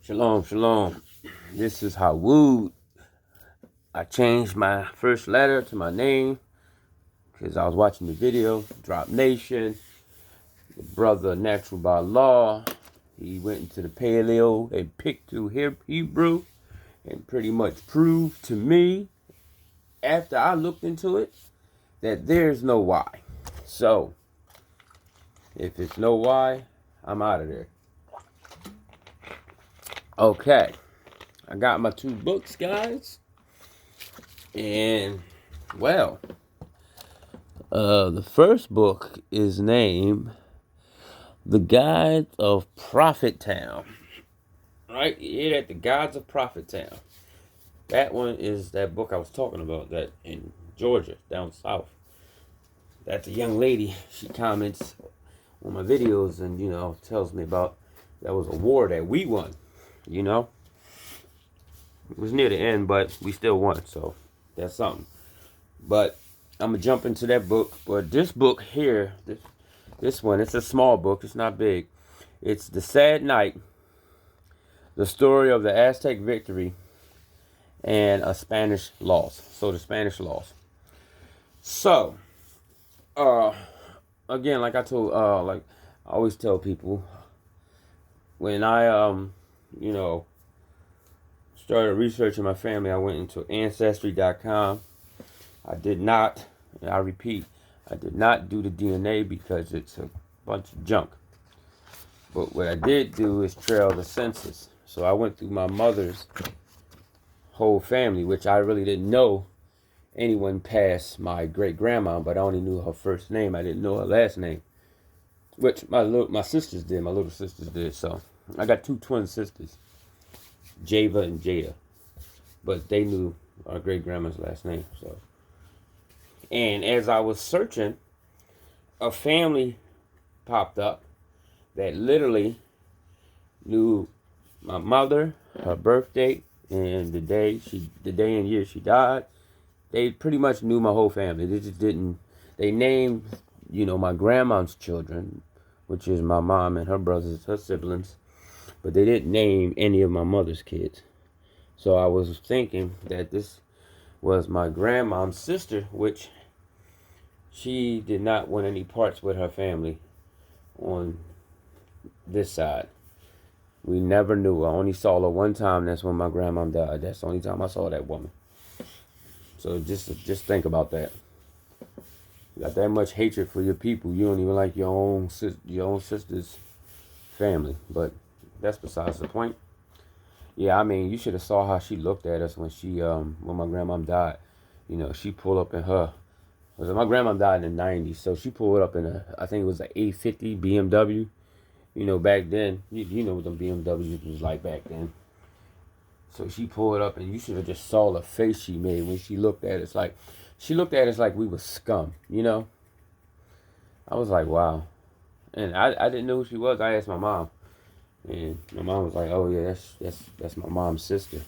Shalom, shalom. This is Hawud. I changed my first letter to my name because I was watching the video. Drop Nation, the brother natural by law. He went into the paleo and picked through Hebrew and pretty much proved to me, after I looked into it, that there's no Y. So, if it's no Y, I'm out of there. Okay. I got my 2 books, guys. And, well, the first book is named The Guides of Prophet Town. Right? You hear that? The Guides of Prophet Town. That one is that book I was talking about, that in Georgia, down south. That's a young lady. She comments on my videos and, tells me about that was a war that we won, It was near the end, but we still won, so that's something. But I'm going to jump into that book. But this book here, this one, it's a small book. It's not big. It's The Sad Night, the story of the Aztec victory, and a Spanish loss. So the Spanish loss. So, again, like I told, like I always tell people, when I, started researching my family, I went into Ancestry.com. I repeat, I did not do the DNA because it's a bunch of junk. But what I did do is trail the census. So I went through my mother's whole family, which I really didn't know anyone past my great grandma, but I only knew her first name. I didn't know her last name, which my sisters did. My little sisters did. So I got 2 twin sisters, Java and Jada, but they knew our great grandma's last name. So, and as I was searching, a family popped up that literally knew my mother, her birth date, and the day and year she died. They pretty much knew my whole family. They just didn't. They named, my grandma's children, which is my mom and her brothers, her siblings, but they didn't name any of my mother's kids. So I was thinking that this was my grandma's sister, which she did not want any parts with her family on this side. We never knew. I only saw her one time. That's when my grandma died. That's the only time I saw that woman. So just think about that. You got that much hatred for your people, you don't even like your own sister's family. But that's besides the point. Yeah, I mean, you should have saw how she looked at us when my grandma died. She pulled up in her. My grandma died in the 90s, so she pulled up in I think it was an 850 BMW. Back then, you know what them BMWs was like back then. So she pulled up, and you should have just saw the face she made when she looked at us. She looked at us like we was scum, I was like, wow. And I didn't know who she was. I asked my mom, and my mom was like, oh yeah, that's my mom's sister.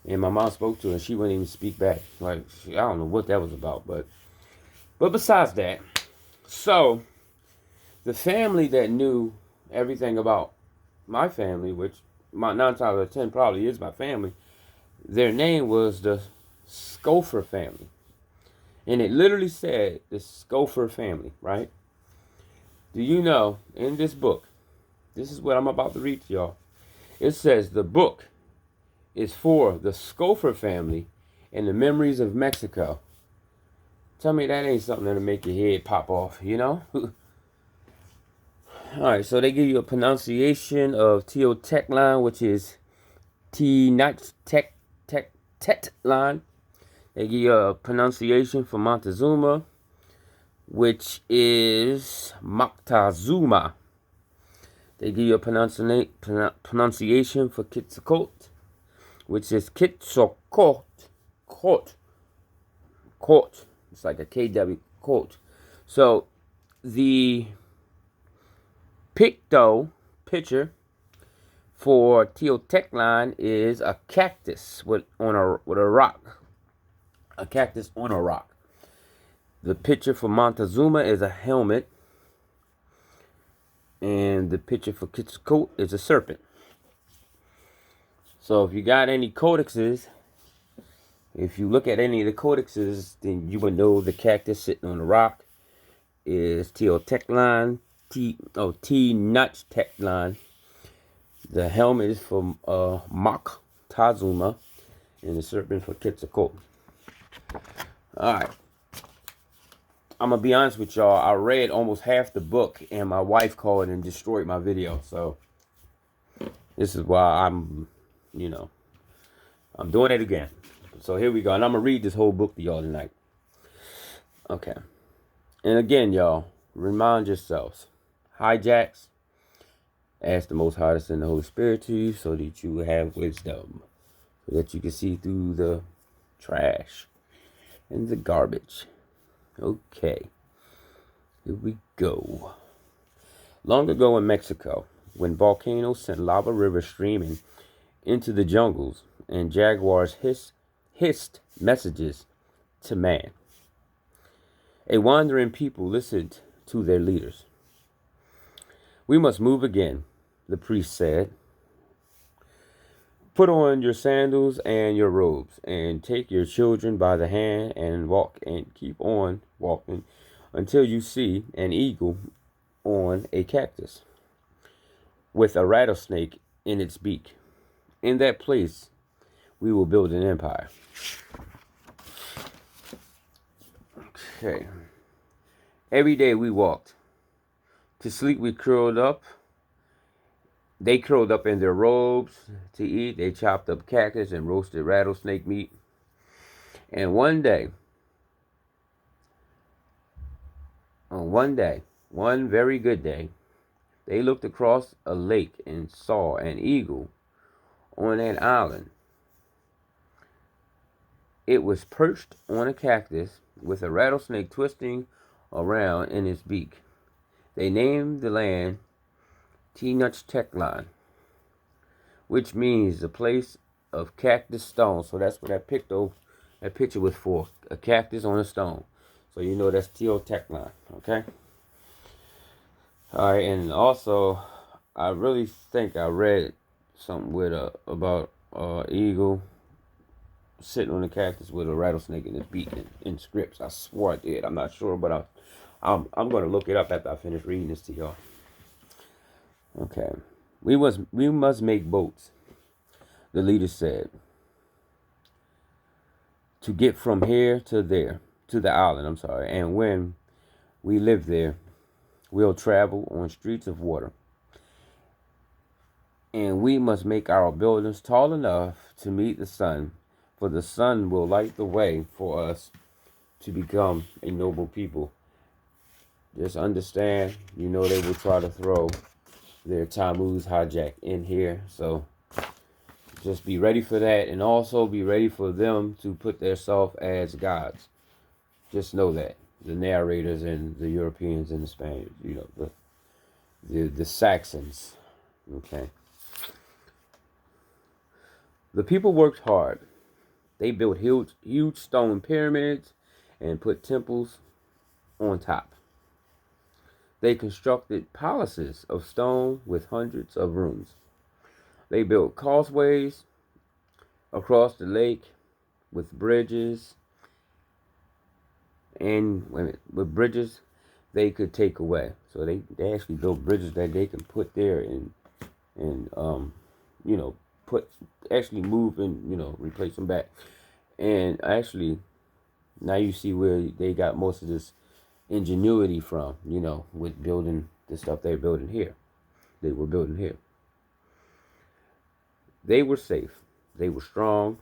And my mom spoke to her, and she wouldn't even speak back. I don't know what that was about, but besides that, so the family that knew everything about my family, which my 9 times out of 10 probably is my family, their name was the Scofer family. And it literally said the Scofer family, right? Do you know, in this book, this is what I'm about to read to y'all. It says the book is for the Scofer family and the memories of Mexico. Tell me that ain't something that'll make your head pop off, Alright, so they give you a pronunciation of Teoteclan, which is Tetlan. They give you a pronunciation for Montezuma, which is Moctezuma. They give you a pronunciation for Quetzalcoatl, which is Quetzalcoatl. Court. It's like a KW quote. So the picture for Teoteclan is a cactus with a rock. A cactus on a rock. The picture for Montezuma is a helmet. And the picture for Quetzalcoatl is a serpent. So if you got any codexes, if you look at any of the codexes, then you would know the cactus sitting on the rock is Teotecline, T-Nutch-Tecline. The helmet is from Mach Tazuma, and the serpent for Quetzalcoatl. Alright. I'm going to be honest with y'all. I read almost half the book, and my wife called and destroyed my video. So, this is why I'm doing it again. So, here we go. And I'm going to read this whole book to y'all tonight. Okay. And again, y'all, remind yourselves. Hijacks. Ask the Most High to send the Holy Spirit to you so that you will have wisdom. So that you can see through the trash and the garbage. Okay. Here we go. Long ago in Mexico, when volcanoes sent lava rivers streaming into the jungles and jaguars hissed messages to man, a wandering people listened to their leaders. We must move again, the priest said. Put on your sandals and your robes, and take your children by the hand and walk, and keep on walking until you see an eagle on a cactus with a rattlesnake in its beak. In that place, we will build an empire. Okay. Every day we walked. To sleep we curled up. They curled up in their robes to eat. They chopped up cactus and roasted rattlesnake meat. And one very good day, they looked across a lake and saw an eagle on an island. It was perched on a cactus with a rattlesnake twisting around in its beak. They named the land Tenochtitlan, which means the place of cactus stones. So that's what that picture was for, a cactus on a stone. So you know that's Teotecline, okay? All right, and also I really think I read something with about eagle sitting on a cactus with a rattlesnake in his beak in scripts. I swore I did. I'm not sure, but I'm going to look it up after I finish reading this to y'all. Okay. We must make boats, the leader said, to get from here to there, to the island, and when we live there, we'll travel on streets of water. And we must make our buildings tall enough to meet the sun, for the sun will light the way for us to become a noble people. Just understand, they will try to throw their Tammuz hijack in here, so just be ready for that, and also be ready for them to put themselves as gods. Just know that the narrators and the Europeans and the Spaniards, the Saxons, okay. The people worked hard. They built huge stone pyramids and put temples on top. They constructed palaces of stone with hundreds of rooms. They built causeways across the lake with bridges, and with bridges they could take away. So they actually built bridges that they can put there and move and replace them back. And actually, now you see where they got most of this ingenuity from, with building the stuff they're building here. They were building here. They were safe. They were strong.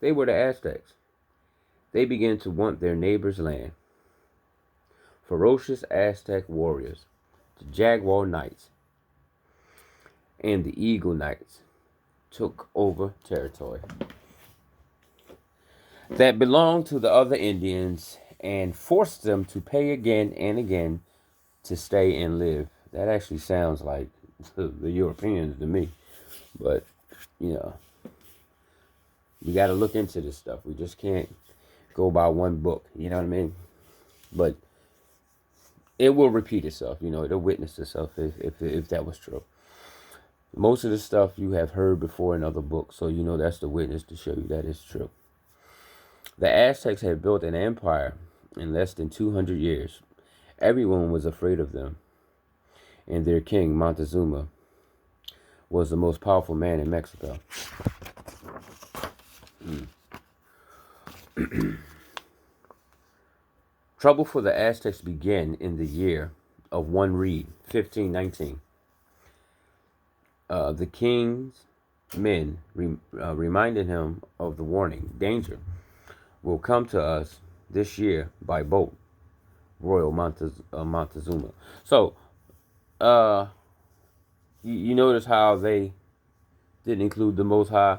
They were the Aztecs. They began to want their neighbor's land. Ferocious Aztec warriors, the Jaguar Knights, and the Eagle Knights took over territory that belonged to the other Indians and forced them to pay again and again to stay and live. That actually sounds like the Europeans to me. But, we got to look into this stuff. We just can't go by one book. You know what I mean? But it will repeat itself. It'll witness itself if that was true. Most of the stuff you have heard before in other books, so you know that's the witness to show you that is true. The Aztecs had built an empire in less than 200 years. Everyone was afraid of them, and their king, Montezuma, was the most powerful man in Mexico. Trouble for the Aztecs began in the year of one reed, 1519. The king's men reminded him of the warning. Danger will come to us this year by boat. Royal Montezuma. So, you notice how they didn't include the Most High.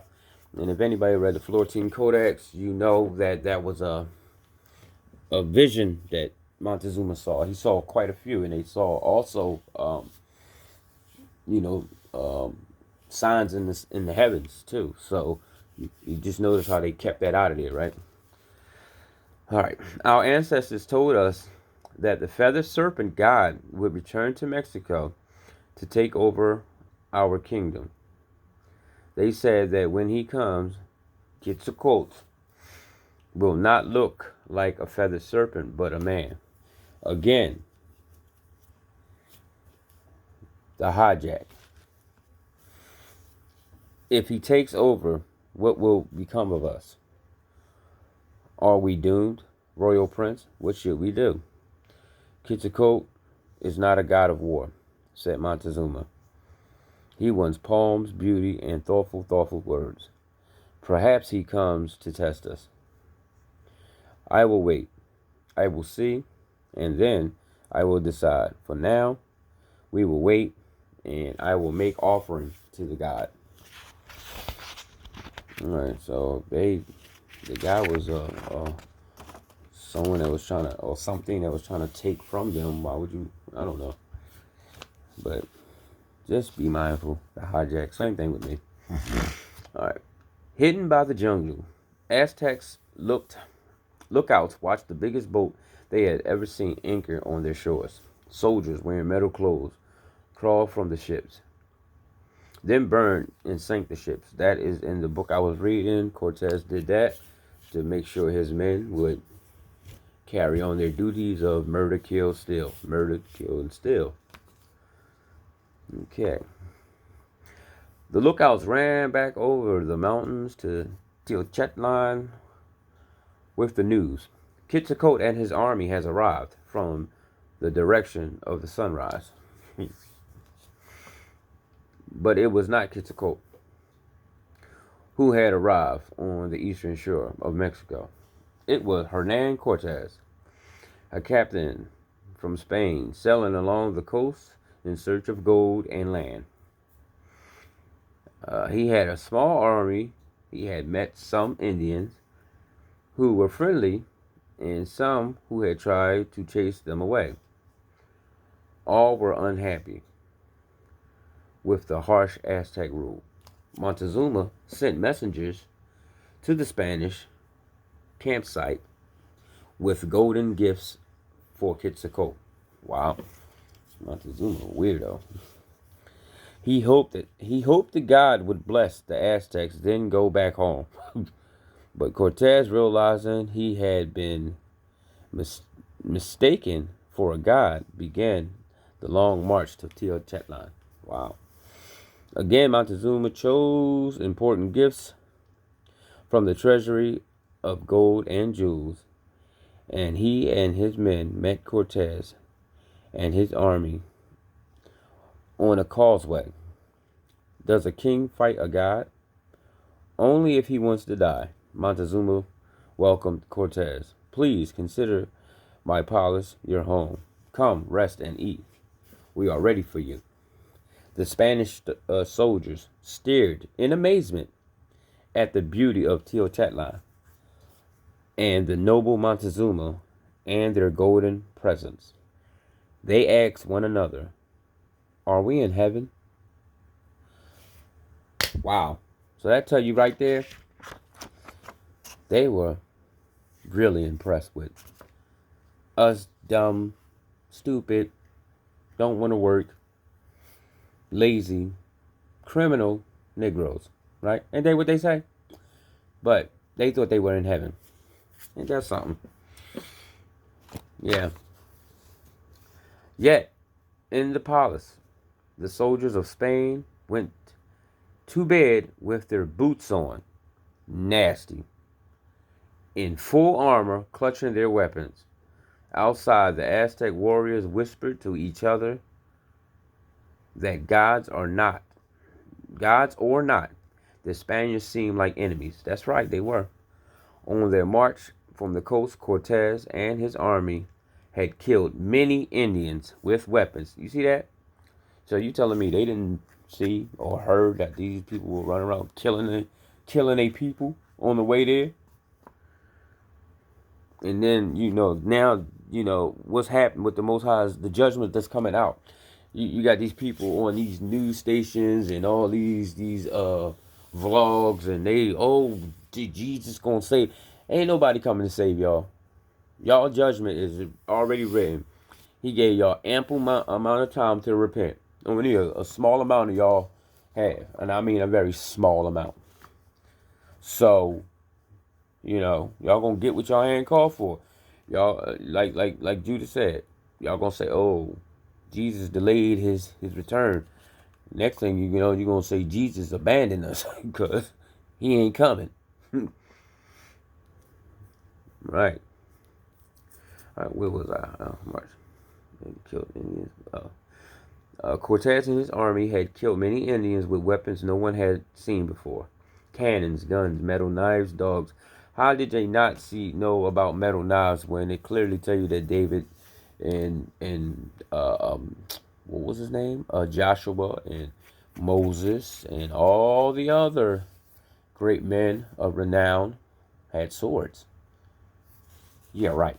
And if anybody read the Florentine Codex, you know that that was a vision that Montezuma saw. He saw quite a few, and they saw also, signs in the heavens too. So you just notice how they kept that out of there, right? All right. Our ancestors told us that the feathered serpent god would return to Mexico to take over our kingdom. They said that when he comes, Quetzalcoatl will not look like a feathered serpent, but a man. Again, the hijack. If he takes over, what will become of us? Are we doomed, royal prince? What should we do? Quetzalcoatl is not a god of war, said Montezuma. He wants poems, beauty, and thoughtful words. Perhaps he comes to test us. I will wait. I will see, and then I will decide. For now, we will wait, and I will make offering to the god. All right, so the guy was someone that was trying to, or something that was trying to take from them. Why would you? I don't know. But just be mindful. The hijack, same thing with me. All right. Hidden by the jungle, Aztecs lookouts watched the biggest boat they had ever seen anchor on their shores. Soldiers wearing metal clothes crawled from the ships, then burned and sank the ships. That is in the book I was reading. Cortez did that to make sure his men would carry on their duties of murder, kill, steal. Murder, kill, and steal. Okay. The lookouts ran back over the mountains to Tenochtitlan with the news. Quetzalcoatl and his army has arrived from the direction of the sunrise. But it was not Quetzalcoatl who had arrived on the eastern shore of Mexico. It was Hernan Cortez, a captain from Spain, sailing along the coast in search of gold and land. He had a small army. He had met some Indians who were friendly and some who had tried to chase them away. All were unhappy with the harsh Aztec rule. Montezuma sent messengers to the Spanish campsite with golden gifts for Quetzalcoatl. Wow, Montezuma, weirdo. He hoped that God would bless the Aztecs, then go back home. But Cortez, realizing he had been mistaken for a god, began the long march to Tenochtitlan. Wow. Again, Montezuma chose important gifts from the treasury of gold and jewels, and he and his men met Cortez and his army on a causeway. Does a king fight a god? Only if he wants to die. Montezuma welcomed Cortez. Please consider my palace your home. Come, rest and eat. We are ready for you. The Spanish soldiers stared in amazement at the beauty of Tenochtitlan and the noble Montezuma and their golden presents. They asked one another, "Are we in heaven?" Wow. So that tell you right there, they were really impressed with us dumb, stupid, don't want to work, lazy, criminal Negroes, right? Ain't they what they say? But they thought they were in heaven. Ain't that something? Yeah. Yet, in the palace, the soldiers of Spain went to bed with their boots on. Nasty. In full armor, clutching their weapons. Outside, the Aztec warriors whispered to each other that gods or not, the Spaniards seemed like enemies. That's right, they were. On their march from the coast, Cortez and his army had killed many Indians with weapons. You see that? So you telling me they didn't see or heard that these people were running around killing a people on the way there? And then, now, what's happened with the Most High is the judgment that's coming out. You got these people on these news stations and all these vlogs, and Jesus gonna save. Ain't nobody coming to save y'all. Y'all judgment is already written. He gave y'all ample amount of time to repent. Only a small amount of y'all have, and I mean a very small amount. So, y'all gonna get what y'all ain't called for. Y'all, like Judah said, y'all gonna say, "Oh, Jesus delayed his return." Next thing you're gonna say Jesus abandoned us because he ain't coming. Right. All right. Where was I? March. They killed Indians. Cortez and his army had killed many Indians with weapons no one had seen before: cannons, guns, metal knives, dogs. How did they not know about metal knives when it clearly tell you that David and what was his name? Joshua and Moses and all the other great men of renown had swords. Yeah, right.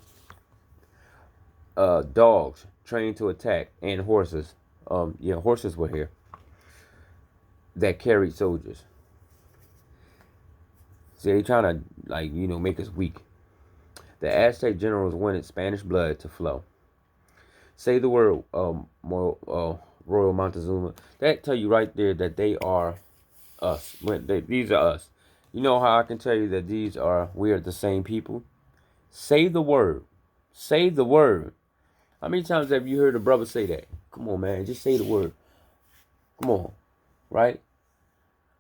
Dogs trained to attack and horses. Horses were here that carried soldiers. See, they trying to make us weak. The Aztec generals wanted Spanish blood to flow. Say the word, Royal Montezuma. That tell you right there that they are us. These are us. You know how I can tell you that we are the same people? Say the word. Say the word. How many times have you heard a brother say that? Come on, man. Just say the word. Come on. Right?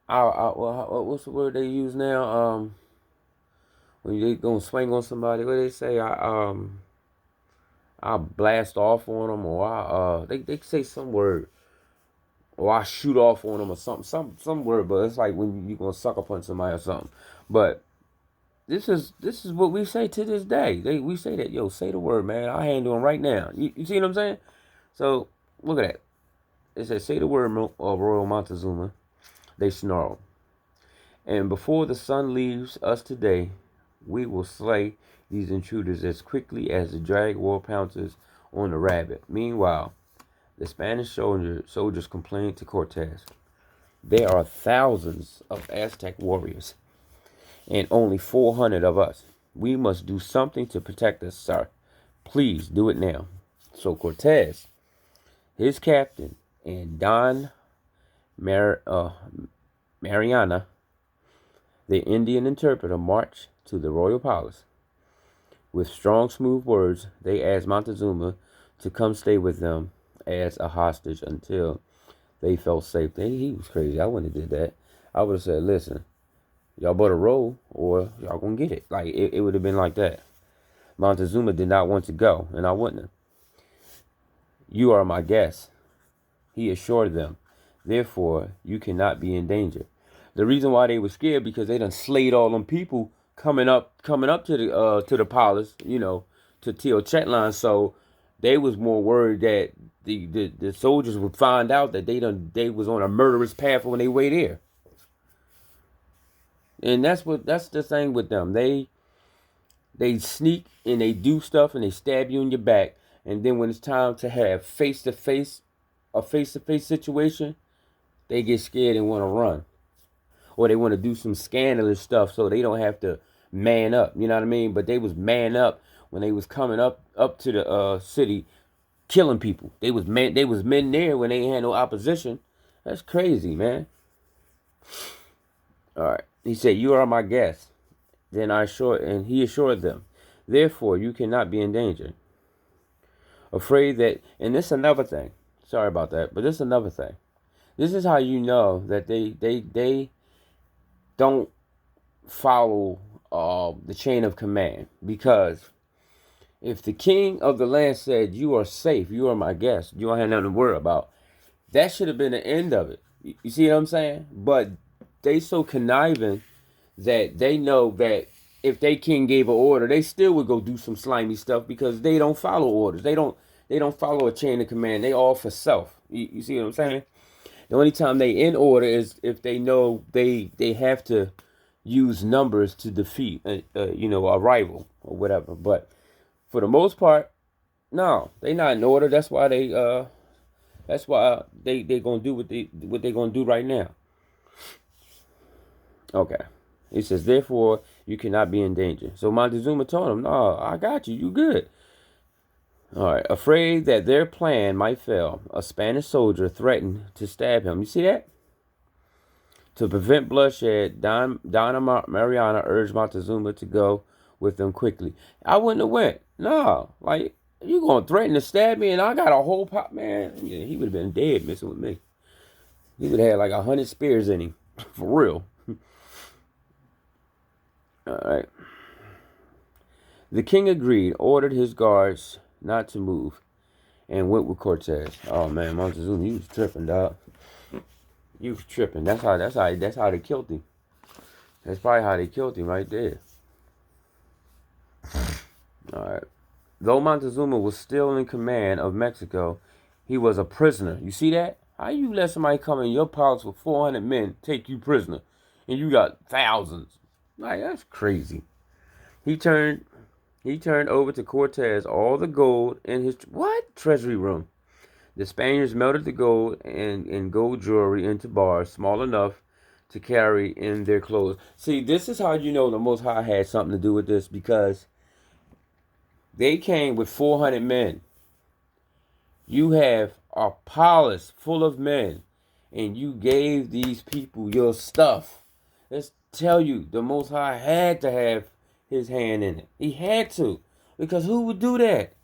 What's the word they use now? When they gonna swing on somebody, what they say? I blast off on them, or they say some word, or I shoot off on them, or some word. But it's like when you gonna sucker punch somebody or something. But this is what we say to this day. We say that, yo, say the word, man. I'll handle them right now. You see what I'm saying? So look at that. It says, say the word, Royal Montezuma. They snarled. And before the sun leaves us today, we will slay these intruders as quickly as the jaguar pounces on the rabbit. Meanwhile, the Spanish soldiers complained to Cortez. There are thousands of Aztec warriors and only 400 of us. We must do something to protect us, sir. Please do it now. So Cortez, his captain, and Don Mariana, the Indian interpreter, marched to the royal palace. With strong, smooth words, they asked Montezuma to come stay with them as a hostage until they felt safe. He was crazy. I wouldn't have did that. I would have said, listen, y'all better roll or y'all gonna get it. Like, it would have been like that. Montezuma did not want to go, and I wouldn't have. You are my guests, he assured them. Therefore, you cannot be in danger. The reason why they were scared because they done slayed all them people coming up to the palace, to Tenochtitlan. So they was more worried that the soldiers would find out that they was on a murderous path on their way there. And that's the thing with them. They sneak and they do stuff and they stab you in your back. And then when it's time to have a face-to-face situation, they get scared and want to run. Or they want to do some scandalous stuff so they don't have to man up. You know what I mean? But they was man up when they was coming up to the city, killing people. They was men there when they ain't had no opposition. That's crazy, man. All right. He said, "You are my guests." And he assured them, "Therefore, you cannot be in danger." Afraid that, and this is another thing. Sorry about that, but this is another thing. This is how you know that they don't follow the chain of command. Because if the king of the land said, "You are safe, you are my guest, you don't have nothing to worry about," that should have been the end of it. You see what I'm saying? But they so conniving that they know that if their king gave an order, they still would go do some slimy stuff because they don't follow orders. They don't follow a chain of command. They all for self. You see what I'm saying? The only time they in order is if they know they have to use numbers to defeat a rival or whatever. But for the most part, no, they not in order. That's why they gonna do what they gonna do right now. Okay. He says, "Therefore, you cannot be in danger." So Montezuma told him, "No, I got you. You good." All right. Afraid that their plan might fail, a Spanish soldier threatened to stab him. You see that? To prevent bloodshed, Donna Mariana urged Montezuma to go with them quickly. I wouldn't have went. No. Like, you gonna threaten to stab me and I got a whole pop? Man, yeah, he would have been dead messing with me. He would have had like 100 spears in him. For real. All right. The king agreed, ordered his guards not to move, and went with Cortez. Oh man, Montezuma, he was tripping, dog. He was tripping. That's how they killed him. That's probably how they killed him right there. All right. Though Montezuma was still in command of Mexico, he was a prisoner. You see that? How you let somebody come in your palace with 400 men take you prisoner, and you got thousands? Like, that's crazy. He turned over to Cortez all the gold in his treasury room. The Spaniards melted the gold and gold jewelry into bars small enough to carry in their clothes. See, this is how you know the Most High had something to do with this, because they came with 400 men. You have a palace full of men, and you gave these people your stuff. Let's tell you, the Most High had to have his hand in it. He had to, because who would do that?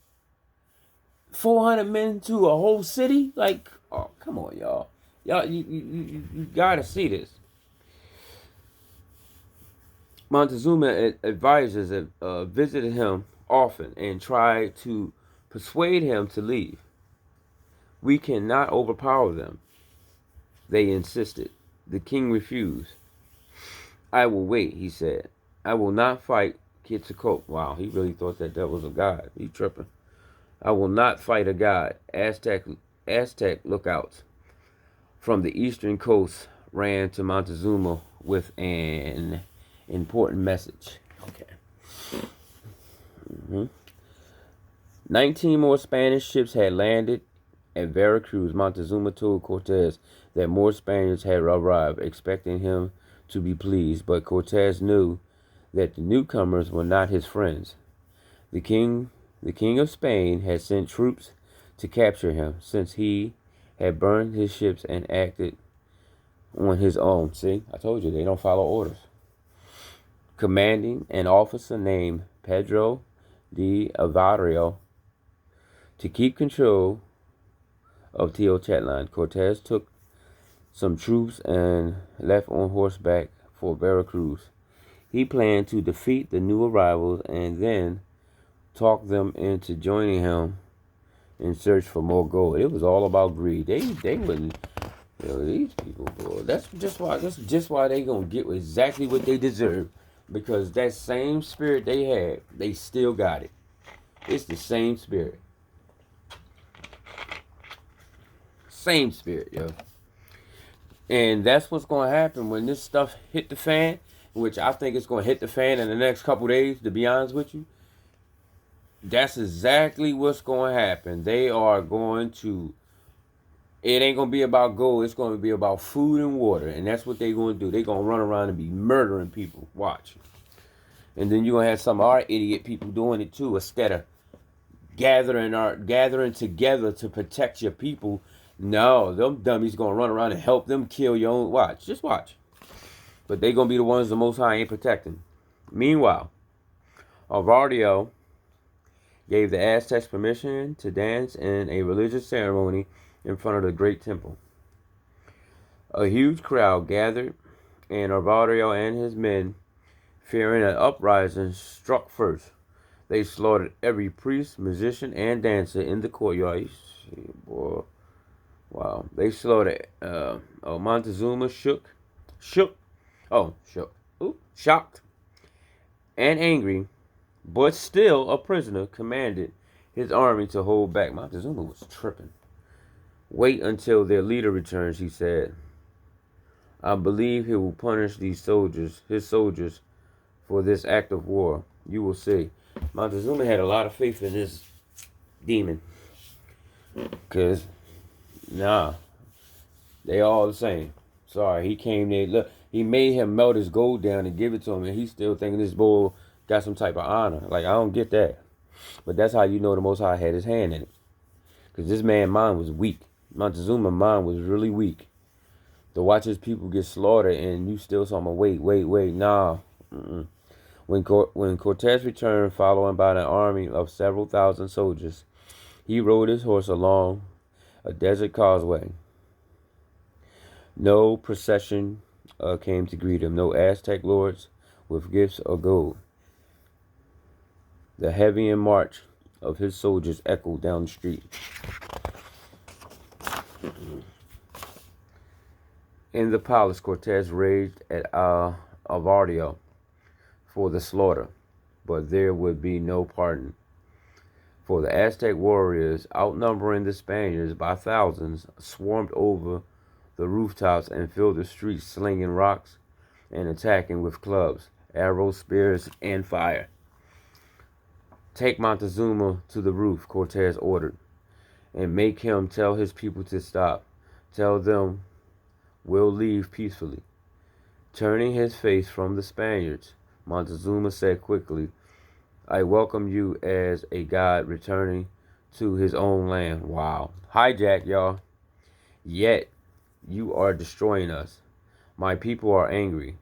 400 men to a whole city? Like, oh, come on, y'all. Y'all, you gotta see this. Montezuma advisors visited him often and tried to persuade him to leave. "We cannot overpower them," they insisted. The king refused. "I will wait," he said. "I will not fight Quetzalcoatl." Wow, he really thought that was a god. He tripping. "I will not fight a god." Aztec lookouts from the eastern coast ran to Montezuma with an important message. Okay. 19 more Spanish ships had landed at Veracruz. Montezuma told Cortez that more Spaniards had arrived, expecting him to be pleased, but Cortez knew that the newcomers were not his friends. The king of Spain had sent troops to capture him, since he had burned his ships and acted on his own. See, I told you, they don't follow orders. Commanding an officer named Pedro de Alvarado to keep control of Tenochtitlan. Cortez took some troops and left on horseback for Veracruz. He planned to defeat the new arrivals and then talk them into joining him in search for more gold. It was all about greed. They wouldn't. These people, boy. That's just why they gonna get exactly what they deserve, because that same spirit they had, they still got it. It's the same spirit. Same spirit, yo. And that's what's gonna happen when this stuff hit the fan, which I think it's gonna hit the fan in the next couple days, to be honest with you. That's exactly what's going to happen. They are going to, it ain't going to be about gold. It's going to be about food and water. And that's what they're going to do. They're going to run around and be murdering people. Watch. And then you're going to have some of our idiot people doing it too, instead of gathering together to protect your people. No, them dummies going to run around and help them kill your own. Watch. Just watch. But they going to be the ones the Most High ain't protecting. Meanwhile, Alvario gave the Aztecs permission to dance in a religious ceremony in front of the great temple. A huge crowd gathered, and Alvario and his men, fearing an uprising, struck first. They slaughtered every priest, musician, and dancer in the courtyard. Boy, wow. They slaughtered. Montezuma shocked and angry, but still a prisoner, commanded his army to hold back. Montezuma was tripping. Wait until their leader returns, he said. I believe he will punish his soldiers, for this act of war. You will see. Montezuma had a lot of faith in this demon. Because, they all the same. Sorry, he came there. Look, he made him melt his gold down and give it to him, and he's still thinking this bull got some type of honor. Like, I don't get that. But that's how you know the Most High had his hand in it. Because this man's mind was weak. Montezuma's mind was really weak. To watch his people get slaughtered and you still saw him, wait, nah. When Cortez returned, followed by an army of several thousand soldiers, he rode his horse along a desert causeway. No procession came to greet him, no Aztec lords with gifts of gold. The heavy march of his soldiers echoed down the street. In the palace, Cortez raged at Alvario for the slaughter, but there would be no pardon. For the Aztec warriors, outnumbering the Spaniards by thousands, swarmed over the rooftops and filled the streets, slinging rocks and attacking with clubs, arrows, spears, and fire. Take Montezuma to the roof, Cortez ordered, and make him tell his people to stop. Tell them we'll leave peacefully. Turning his face from the Spaniards, Montezuma said quickly, I welcome you as a god returning to his own land. Wow. Hijack, y'all. Yet, you are destroying us. My people are angry.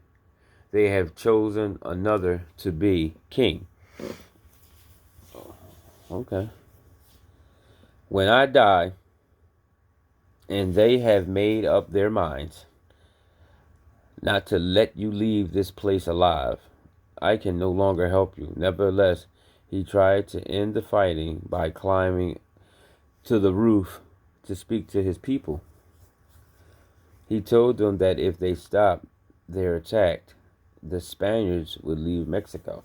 They have chosen another to be king. Okay. When I die, and they have made up their minds not to let you leave this place alive, I can no longer help you. Nevertheless, he tried to end the fighting by climbing to the roof to speak to his people. He told them that if they stopped their attack, the Spaniards would leave Mexico.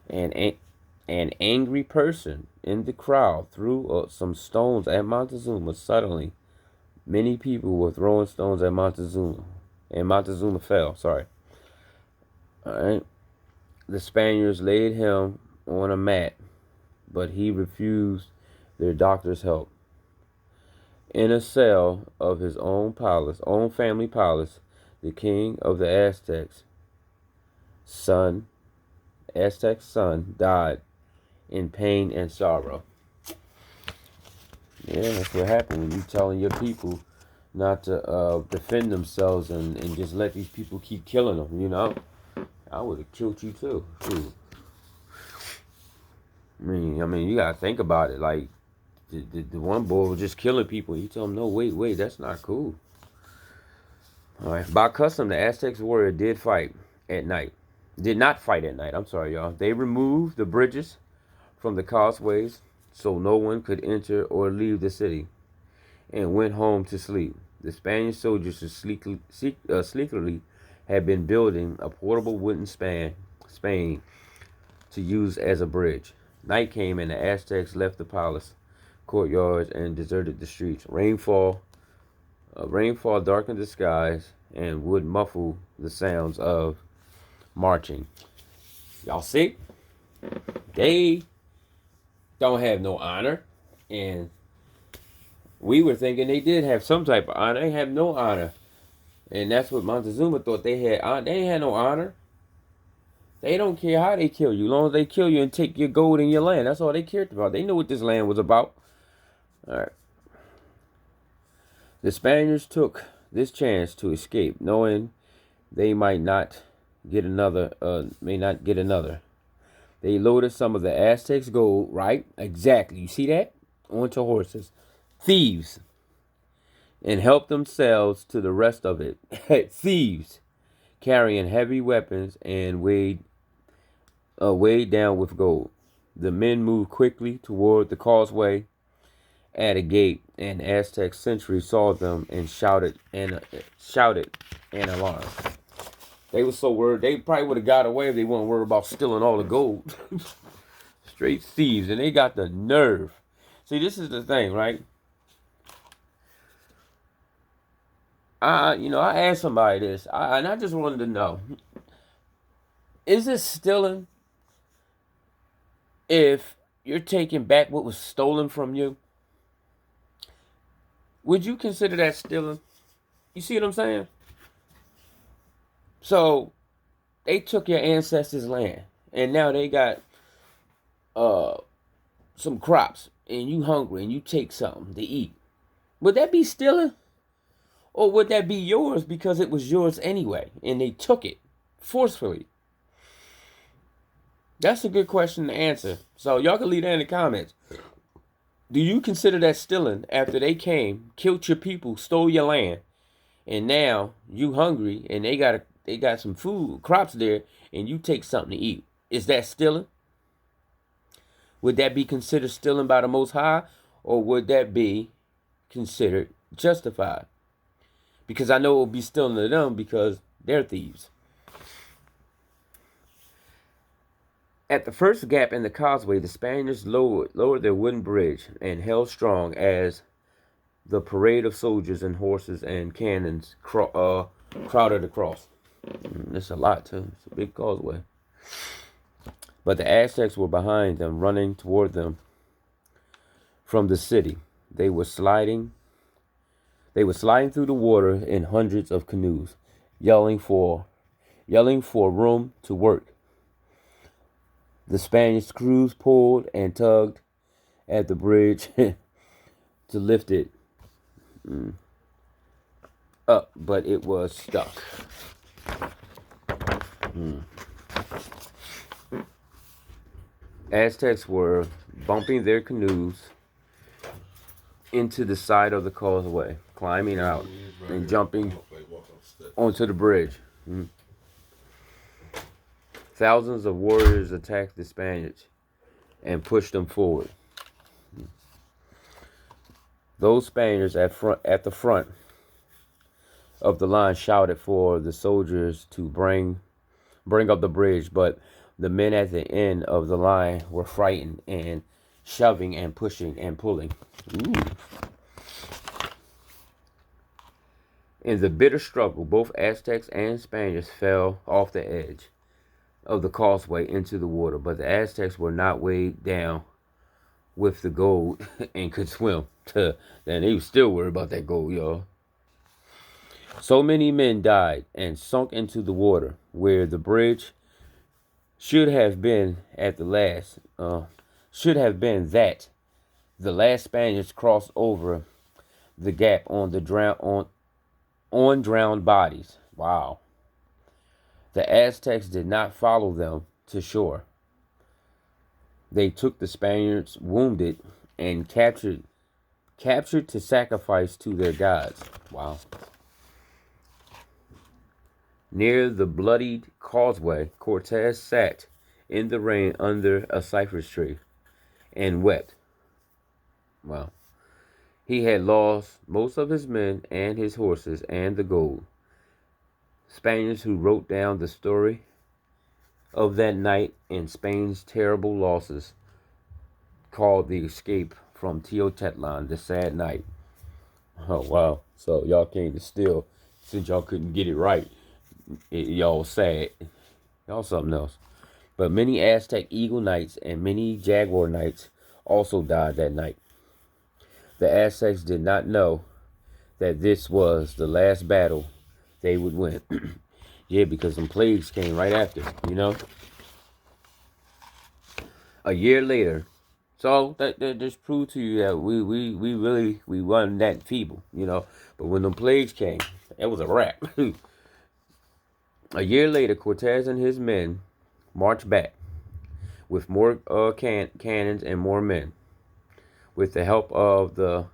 And an angry person in the crowd threw some stones at Montezuma. Suddenly, many people were throwing stones at Montezuma, and Montezuma fell. All right. The Spaniards laid him on a mat, but he refused their doctor's help. In a cell of his own family palace, the king of the Aztec's son died in pain and sorrow. Yeah, that's what happened when you telling your people not to defend themselves and just let these people keep killing them, you know? I would have killed you too. Shoot. I mean, you gotta think about it. Like, the one boy was just killing people. You tell him, no, wait, that's not cool. All right. By custom, the Aztecs warrior did not fight at night. I'm sorry, y'all. They removed the bridges from the causeways so no one could enter or leave the city, and went home to sleep. The Spanish soldiers sleekly had been building a portable wooden span to use as a bridge. Night came and the Aztecs left the palace courtyards and deserted the streets. Rainfall darkened the skies and would muffle the sounds of marching. Y'all see? They don't have no honor, and we were thinking they did have some type of honor. They have no honor. And that's what Montezuma thought they had. They ain't had no honor. They don't care how they kill you. As long as they kill you and take your gold and your land. That's all they cared about. They knew what this land was about. All right. The Spaniards took this chance to escape, knowing they might not get another. May not get another. They loaded some of the Aztecs' gold, right? Exactly. You see that? Onto horses. Thieves. And helped themselves to the rest of it. Thieves. Carrying heavy weapons and weighed down with gold. The men moved quickly toward the causeway at a gate, and Aztec sentries saw them and shouted in alarm. They were so worried. They probably would have got away if they weren't worried about stealing all the gold. Straight thieves, and they got the nerve. See, this is the thing, right? I asked somebody this, and I just wanted to know: is it stealing if you're taking back what was stolen from you? Would you consider that stealing? You see what I'm saying? So they took your ancestors' land, and now they got some crops, and you hungry, and you take something to eat. Would that be stealing? Or would that be yours because it was yours anyway, and they took it forcefully? That's a good question to answer. So y'all can leave that in the comments. Do you consider that stealing after they came, killed your people, stole your land, and now you hungry and they got some food, crops there, and you take something to eat? Is that stealing? Would that be considered stealing by the Most High, or would that be considered justified? Because I know it would be stealing to them because they're thieves. At the first gap in the causeway, the Spaniards lowered their wooden bridge and held strong as the parade of soldiers and horses and cannons crowded across. It's a lot, too. It's a big causeway. But the Aztecs were behind them, running toward them from the city. They were sliding through the water in hundreds of canoes, yelling for room to work. The Spanish crews pulled and tugged at the bridge to lift it up, but it was stuck. Aztecs were bumping their canoes into the side of the causeway, climbing out and jumping onto the bridge. Thousands of warriors attacked the Spaniards and pushed them forward. Those Spaniards at the front of the line shouted for the soldiers to bring up the bridge, but the men at the end of the line were frightened and shoving and pushing and pulling. In the bitter struggle, both Aztecs and Spaniards fell off the edge of the causeway into the water, but the Aztecs were not weighed down with the gold and could swim. Then they were still worried about that gold, y'all. So many men died and sunk into the water where the bridge should have been that the last Spaniards crossed over the gap on drowned bodies. Wow. The Aztecs did not follow them to shore. They took the Spaniards wounded and captured to sacrifice to their gods. Wow. Near the bloodied causeway, Cortez sat in the rain under a cypress tree and wept. Wow. He had lost most of his men and his horses and the gold. Spaniards who wrote down the story of that night and Spain's terrible losses called the escape from Tenochtitlan the sad night. Oh, wow. So y'all came to steal since y'all couldn't get it right. Y'all sad. Y'all something else. But many Aztec eagle knights and many jaguar knights also died that night. The Aztecs did not know that this was the last battle they would win. Yeah, because some plagues came right after, A year later. So that just proved to you that we wasn't that feeble, But when the plagues came, it was a wrap. A year later, Cortez and his men marched back with more cannons and more men, with the help of the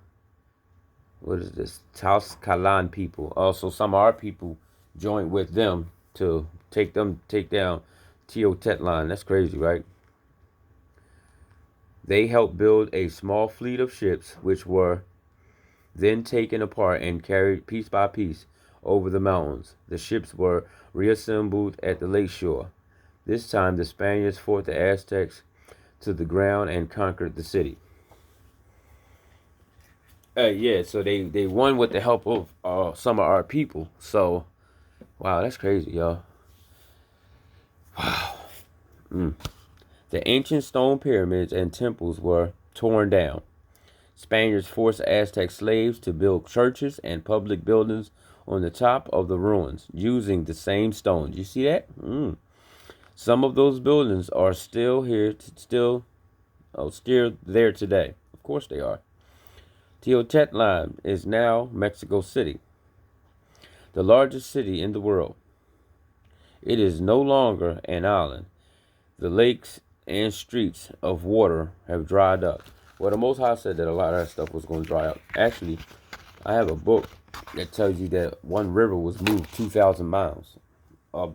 what is this Tlaxcalan people. Also, some of our people joined with them to take down Teotihuacan. That's crazy, right? They helped build a small fleet of ships, which were then taken apart and carried piece by piece over the mountains. The ships were reassembled at the lakeshore. This time, the Spaniards fought the Aztecs to the ground and conquered the city. Yeah, so they won with the help of some of our people. So, wow, that's crazy, y'all. Wow. The ancient stone pyramids and temples were torn down. Spaniards forced Aztec slaves to build churches and public buildings on the top of the ruins using the same stones. You see that? Some of those buildings are still here, still there today. Of course they are. Teotihuacan is now Mexico City, the largest city in the world. It is no longer an island. The lakes and streets of water have dried up. Well, the Most High said that a lot of that stuff was going to dry up. Actually, I have a book that tells you that one river was moved 2,000 miles. I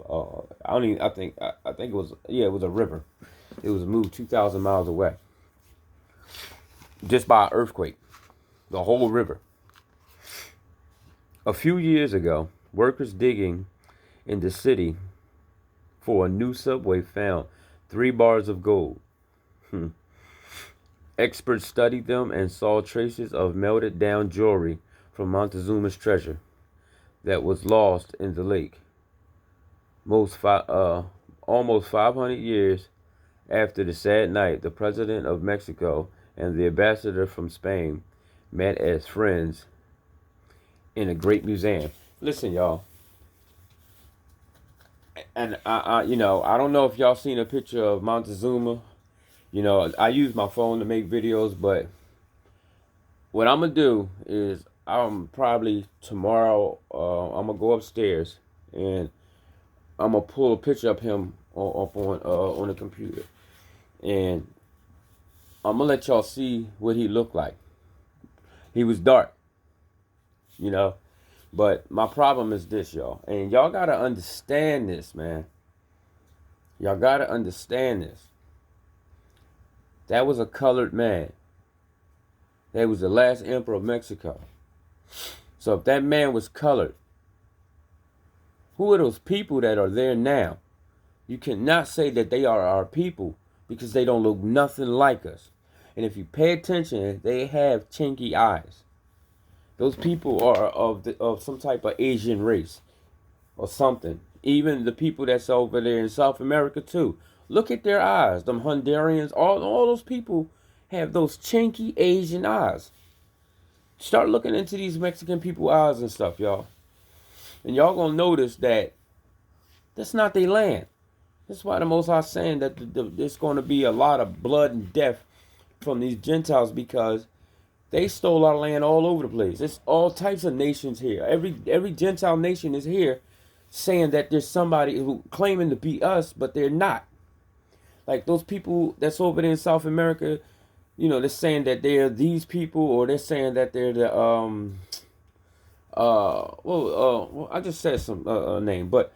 think it was, yeah, it was a river. It was moved 2,000 miles away just by an earthquake. The whole river. A few years ago, workers digging in the city for a new subway found 3 bars of gold. Experts studied them and saw traces of melted down jewelry from Montezuma's treasure that was lost in the lake. Almost 500 years after the sad night, the president of Mexico and the ambassador from Spain met as friends in a great museum. Listen, y'all. And I don't know if y'all seen a picture of Montezuma. I use my phone to make videos, but what I'm gonna do is I'm probably tomorrow. I'm gonna go upstairs and I'm gonna pull a picture of him up on the computer, and I'm gonna let y'all see what he looked like. He was dark, but my problem is this, y'all, and y'all gotta understand this, man. Y'all gotta understand this. That was a colored man. That was the last emperor of Mexico. So if that man was colored, who are those people that are there now? You cannot say that they are our people because they don't look nothing like us. And if you pay attention, they have chinky eyes. Those people are of some type of Asian race or something. Even the people that's over there in South America too. Look at their eyes. Them Hondurans, all those people have those chinky Asian eyes. Start looking into these Mexican people eyes and stuff, y'all. And y'all gonna notice that that's not their land. That's why the Most High saying that there's going to be a lot of blood and death from these Gentiles because they stole our land all over the place. There's all types of nations here. Every Gentile nation is here saying that there's somebody who claiming to be us, but they're not. Like those people that's over there in South America, they're saying that they're these people, or they're saying that they're the I just said some name, but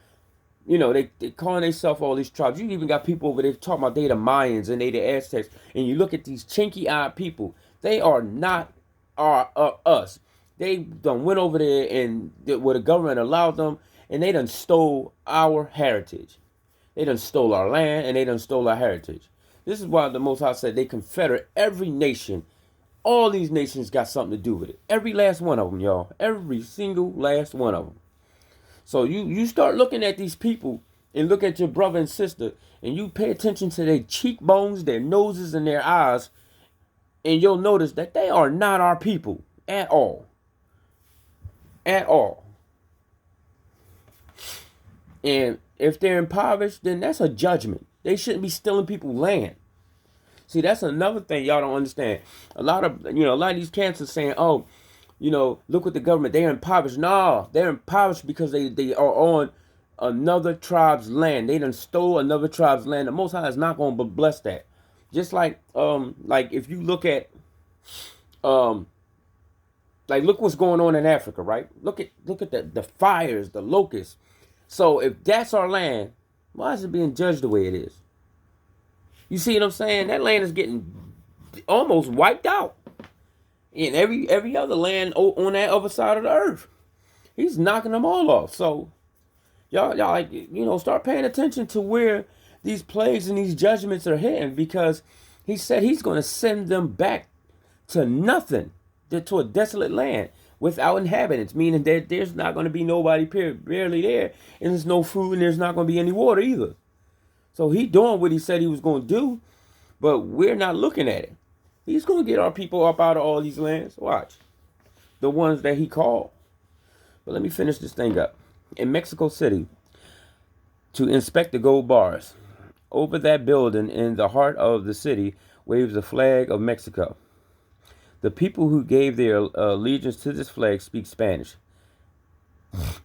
they calling themselves all these tribes. You even got people over there talking about they the Mayans and they the Aztecs, and you look at these chinky-eyed people. They are not us. They done went over there and where the government allowed them, and they done stole our heritage. They done stole our land, and they done stole our heritage. This is why the Most High said they confederate every nation. All these nations got something to do with it. Every last one of them, y'all. Every single last one of them. So you start looking at these people and look at your brother and sister, and you pay attention to their cheekbones, their noses, and their eyes, and you'll notice that they are not our people at all. At all. And if they're impoverished, then that's a judgment. They shouldn't be stealing people's land. See, that's another thing y'all don't understand. A lot of these cancers saying, look what the government, they're impoverished. No, they're impoverished because they are on another tribe's land. They done stole another tribe's land. The Most High is not going to bless that. Just like if you look at, um, like look what's going on in Africa, right? Look at the fires, the locusts. So if that's our land, why is it being judged the way it is? You see what I'm saying? That land is getting almost wiped out. In every other land on that other side of the earth, he's knocking them all off. So y'all like start paying attention to where these plagues and these judgments are hitting, because he said he's going to send them back to nothing, to a desolate land without inhabitants, meaning that there's not going to be nobody barely there, and there's no food, and there's not going to be any water either. So he doing what he said he was going to do, but we're not looking at it. He's going to get our people up out of all these lands. Watch. The ones that he called. But let me finish this thing up. In Mexico City, to inspect the gold bars. Over that building in the heart of the city waves the flag of Mexico. The people who gave their allegiance to this flag speak Spanish.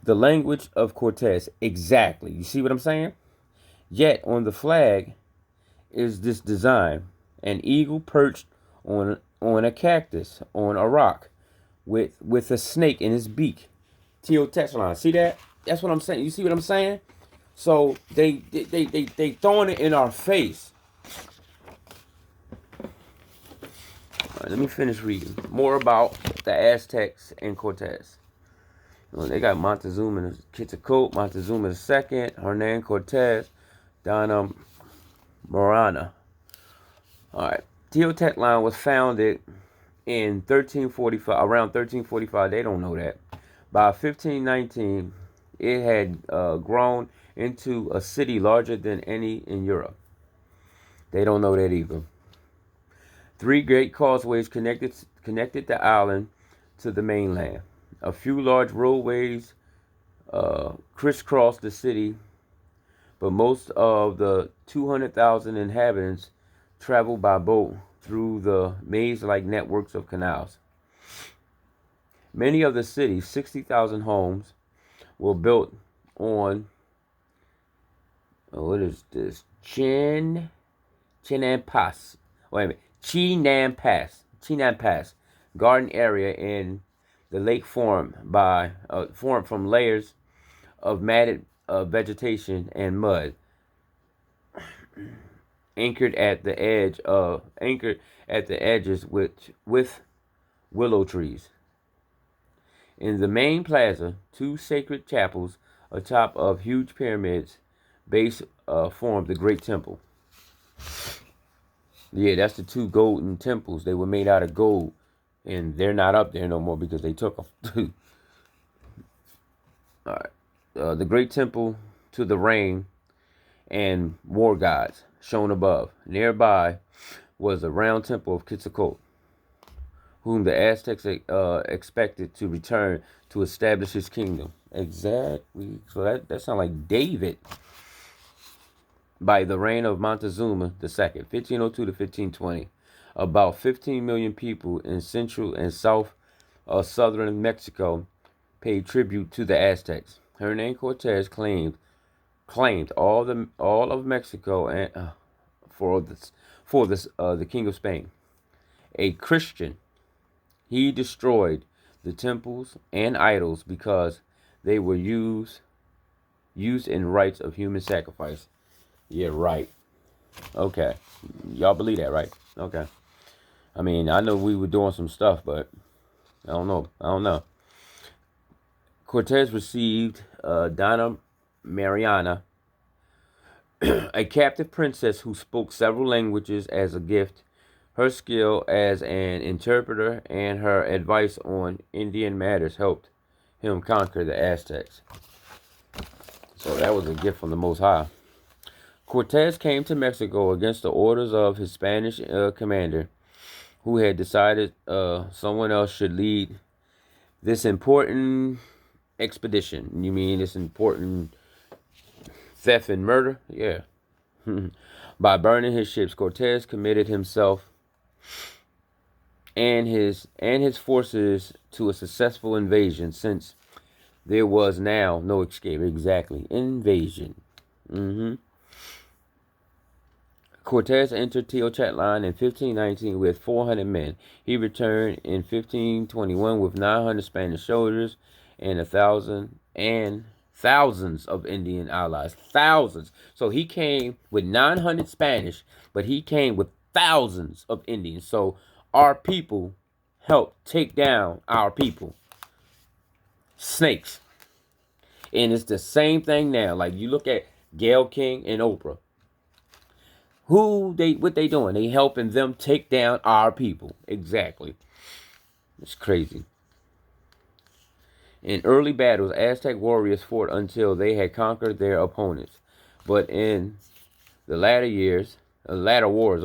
The language of Cortez. Exactly. You see what I'm saying? Yet on the flag is this design. An eagle perched on a cactus, on a rock, with a snake in his beak. Teotihuacan. See that? That's what I'm saying. You see what I'm saying? So they throwing it in our face. All right, let me finish reading more about the Aztecs and Cortez. They got Montezuma and Quetzalcoatl, Montezuma II, Hernan Cortez, Donna Morana. All right. Teotihuacan was founded in 1345, around 1345. They don't know that. By 1519, it had grown into a city larger than any in Europe. They don't know that either. 3 great causeways connected the island to the mainland. A few large roadways crisscrossed the city, but most of the 200,000 inhabitants traveled by boat through the maze-like networks of canals. Many of the city's 60,000 homes were built on, what is this? Chinan Pass. Wait a minute. Chinan Pass garden area in the lake formed from layers of matted vegetation and mud, anchored at the edges with willow trees. In the main plaza, 2 sacred chapels atop of huge pyramids base formed the Great Temple. Yeah, that's the 2 golden temples. They were made out of gold, and they're not up there no more because they took them. All right. The Great Temple to the rain and war gods shown above. Nearby was the round temple of Quetzalcoatl, whom the Aztecs expected to return to establish his kingdom. Exactly. So that sounds like David. By the reign of Montezuma II, 1502 to 1520, about 15 million people in central and southern Mexico paid tribute to the Aztecs. Hernan Cortez claimed all of Mexico and for the King of Spain. A Christian, he destroyed the temples and idols because they were used in rites of human sacrifice. Yeah, right. Okay. Y'all believe that, right? Okay. I mean, I know we were doing some stuff, but I don't know. Cortez received Donna Mariana, a captive princess who spoke several languages, as a gift. Her skill as an interpreter and her advice on Indian matters helped him conquer the Aztecs. So that was a gift from the Most High. Cortez came to Mexico against the orders of his Spanish commander, who had decided someone else should lead this important expedition. You mean this important theft and murder? Yeah. By burning his ships, Cortez committed himself and his forces to a successful invasion, since there was now no escape. Exactly. Invasion. Cortez entered Tenochtitlan in 1519 with 400 men. He returned in 1521 with 900 Spanish soldiers and thousands of Indian allies. Thousands. So he came with 900 Spanish, but he came with thousands of Indians. So our people helped take down our people. Snakes. And it's the same thing now. Like you look at Gayle King and Oprah. What they doing? They helping them take down our people. Exactly. It's crazy. In early battles, Aztec warriors fought until they had conquered their opponents. But in the latter wars,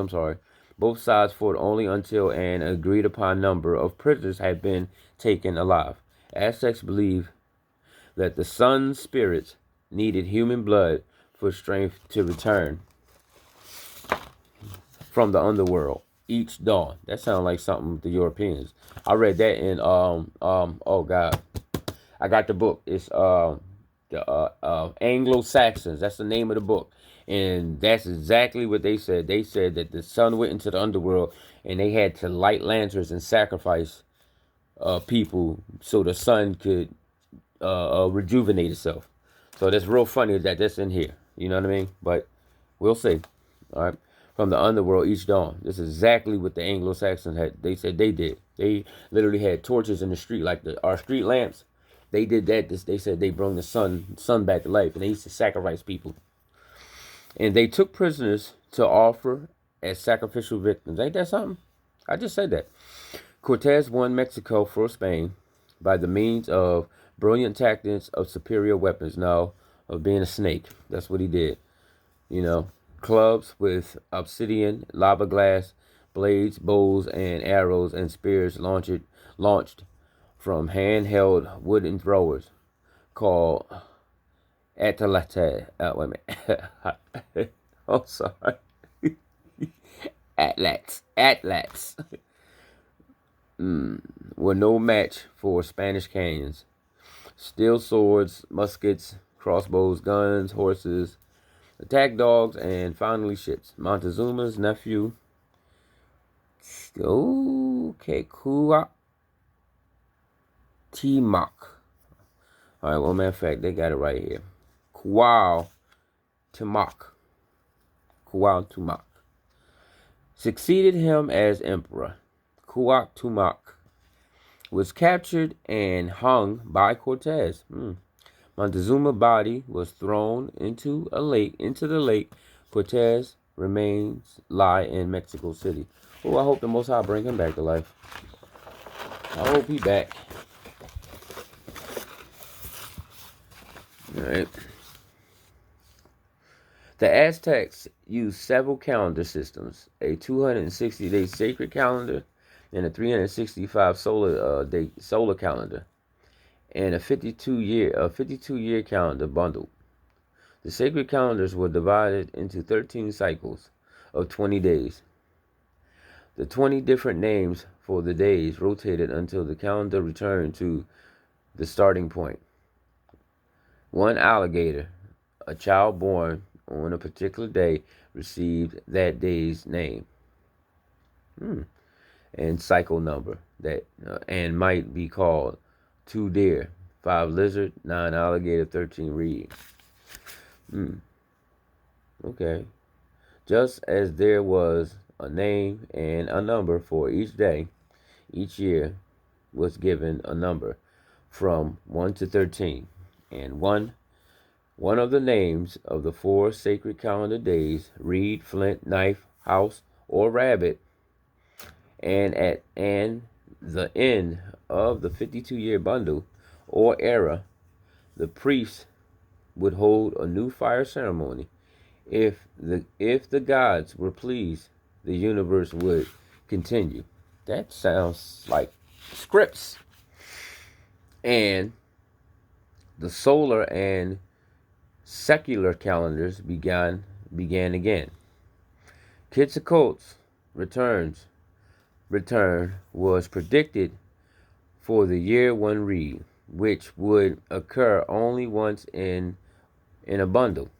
both sides fought only until an agreed upon number of prisoners had been taken alive. Aztecs believed that the sun's spirits needed human blood for strength to return from the underworld each dawn. That sounds like something the Europeans. I read that in oh god, I got the book. It's the Anglo-Saxons. That's the name of the book, and that's exactly what they said. They said that the sun went into the underworld, and they had to light lanterns and sacrifice people so the sun could rejuvenate itself. So that's real funny that that's in here. You know what I mean? But we'll see. All right. From the underworld each dawn. This is exactly what the Anglo-Saxons had. They said they did. They literally had torches in the street, like our street lamps. They did that. They said they brought the sun back to life, and they used to sacrifice people. And they took prisoners to offer as sacrificial victims. Ain't that something? I just said that. Cortez won Mexico for Spain by the means of brilliant tactics of superior weapons. No, of being a snake. That's what he did. You know, clubs with obsidian, lava glass, blades, bows, and arrows and spears launched from handheld wooden throwers called atlate. Wait a minute. Oh, sorry. Atlats. Were no match for Spanish cannons. Steel swords, muskets, crossbows, guns, horses, attack dogs, and finally ships. Montezuma's nephew, Kuak Timak. All right, well, matter of fact, they got it right here. Kual Tumak succeeded him as emperor. Kuak Tumak was captured and hung by Cortez. Montezuma's body was thrown into the lake. Cortez remains lie in Mexico City. Oh, I hope the Most High bring him back to life. I hope he back. All right. The Aztecs used several calendar systems: a 260-day sacred calendar, and a 365 solar calendar, and a 52-year calendar bundled. The sacred calendars were divided into 13 cycles of 20 days. The 20 different names for the days rotated until the calendar returned to the starting point. One alligator, a child born on a particular day, received that day's name and cycle number and might be called 2 deer, 5 lizard, 9 alligator, 13 reed. Okay. Just as there was a name and a number for each day, each year was given a number from 1 to 13, and one of the names of the 4 sacred calendar days, reed, flint, knife, house, or rabbit, and at the end of the 52-year bundle or era, the priest would hold a new fire ceremony. If the gods were pleased, the universe would continue. That sounds like scripts. And the solar and secular calendars began again. Quetzalcoatl's return was predicted for the year 1 reed. which would occur only once in a bundle.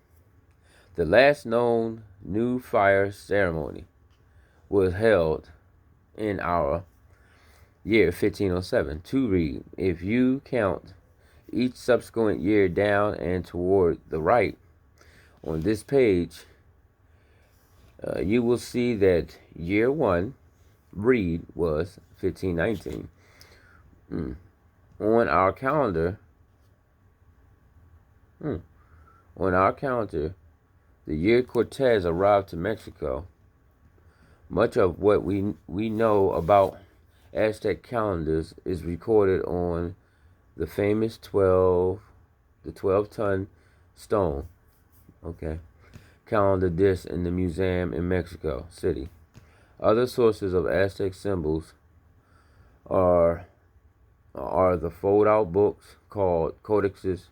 The last known new fire ceremony was held in our year 1507. To read, if you count each subsequent year down and toward the right on this page, you will see that year one, read, was 1519. On our calendar, on our calendar, the year Cortez arrived to Mexico. Much of what we know about Aztec calendars is recorded on the famous 12-ton stone, calendar disc in the museum in Mexico City. Other sources of Aztec symbols are the fold-out books called codexes,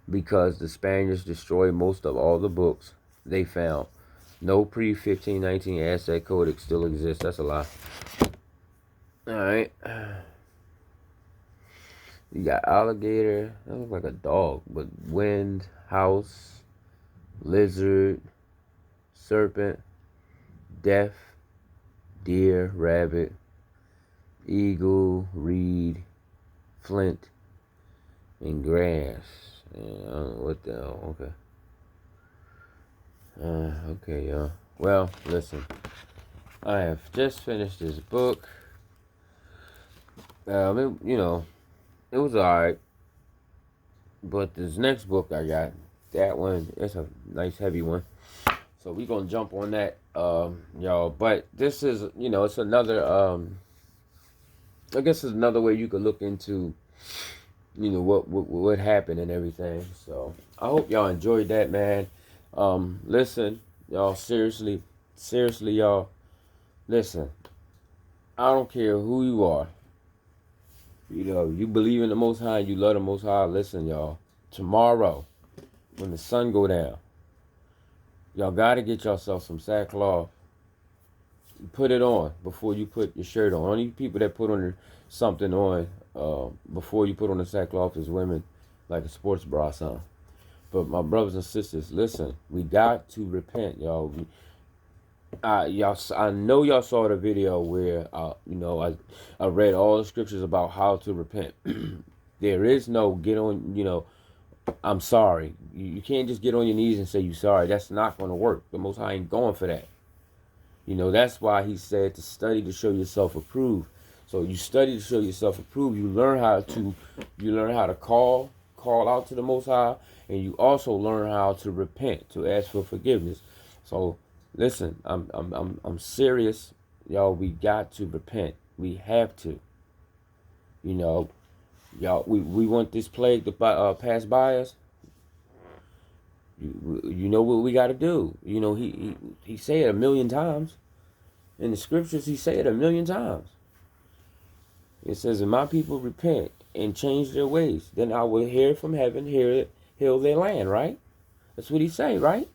because the Spaniards destroyed most of all the books they found. No pre-1519 Aztec codex still exists. That's a lie. Alright. You got alligator. That looks like a dog. But wind, house, lizard, serpent, death, deer, rabbit, eagle, reed, flint, and grass. I don't know what the hell. Okay, y'all. Well, listen. I have just finished this book. It was alright. But this next book I got, that one, it's a nice heavy one. So we're going to jump on that, y'all. But this is, it's another, I guess it's another way you could look into, what happened and everything. So I hope y'all enjoyed that, man. Listen, y'all, seriously, y'all, listen. I don't care who you are. You believe in the Most High, you love the Most High. Listen, y'all, tomorrow, when the sun go down, y'all got to get yourself some sackcloth. Put it on before you put your shirt on. Only people that put on something on before you put on the sackcloth is women, like a sports bra, son. But my brothers and sisters, listen, we got to repent, y'all. I know y'all saw the video where I read all the scriptures about how to repent. There is no get on, I'm sorry. You can't just get on your knees and say you sorry. That's not going to work. The Most High ain't going for that. That's why he said to study to show yourself approved. So you study to show yourself approved. You learn how to call out to the Most High, and you also learn how to repent, to ask for forgiveness. So listen, I'm serious, y'all. We got to repent. We have to. Y'all. We want this plague to pass by us. You know what we got to do. He said it 1,000,000 times. In the scriptures, he said it 1,000,000 times. It says, if my people repent and change their ways, then I will hear from heaven, heal their land, right? That's what he say, right?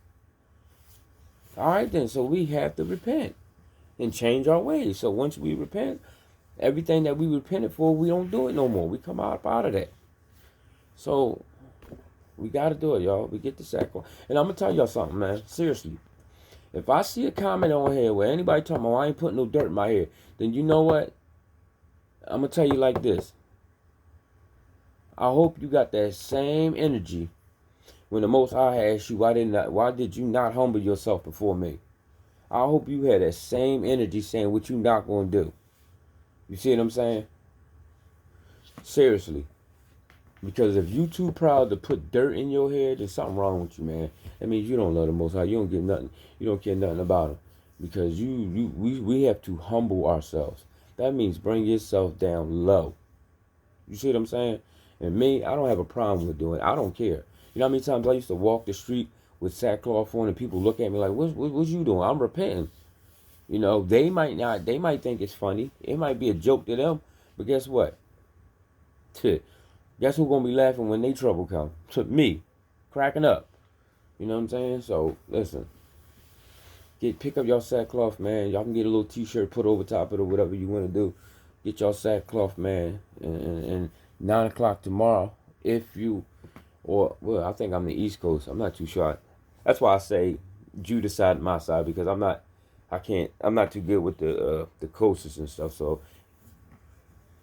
All right, then. So we have to repent and change our ways. So once we repent, everything that we repented for, we don't do it no more. We come out of that. So we got to do it, y'all. We get the sackcloth. And I'm going to tell y'all something, man. Seriously. If I see a comment on here where anybody talking about I ain't putting no dirt in my hair, then you know what? I'm going to tell you like this. I hope you got that same energy when the Most High asked you, why did you not humble yourself before me? I hope you had that same energy saying what you not going to do. You see what I'm saying? Seriously. Because if you too proud to put dirt in your hair, there's something wrong with you, man. That means you don't love the Most High. You don't get nothing. You don't care nothing about him. Because we have to humble ourselves. That means bring yourself down low. You see what I'm saying? And me, I don't have a problem with doing it. I don't care. You know how many times I used to walk the street with sackcloth on and people look at me like, what you doing? I'm repenting. They might think it's funny. It might be a joke to them. But guess what? Guess who's going to be laughing when they trouble come? Me. Cracking up. You know what I'm saying? So, listen. Pick up your sackcloth, man. Y'all can get a little t-shirt put over top of it or whatever you want to do. Get your sackcloth, man. And 9 o'clock tomorrow. If you, or well, I think I'm the East Coast. I'm not too sure. That's why I say Judah side, my side, because I'm not too good with the coasts and stuff. So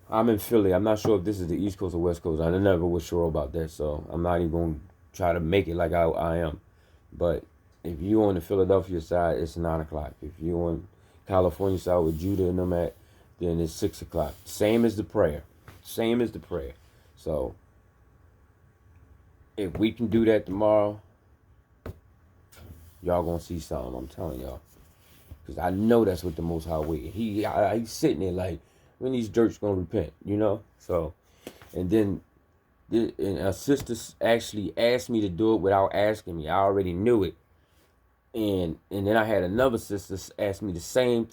I'm in Philly. I'm not sure if this is the East Coast or West Coast. I never was sure about that, so I'm not even going to try to make it like I am. But if you on the Philadelphia side, it's 9 o'clock. If you on California side with Judah and them at, then it's 6 o'clock. Same as the prayer. Same as the prayer. So if we can do that tomorrow, y'all gonna see something. I'm telling y'all, because I know that's what the Most High waiting. He's sitting there like, when these jerks gonna repent, you know? So, and then and a sister actually asked me to do it without asking me. I already knew it. And then I had another sister ask me the same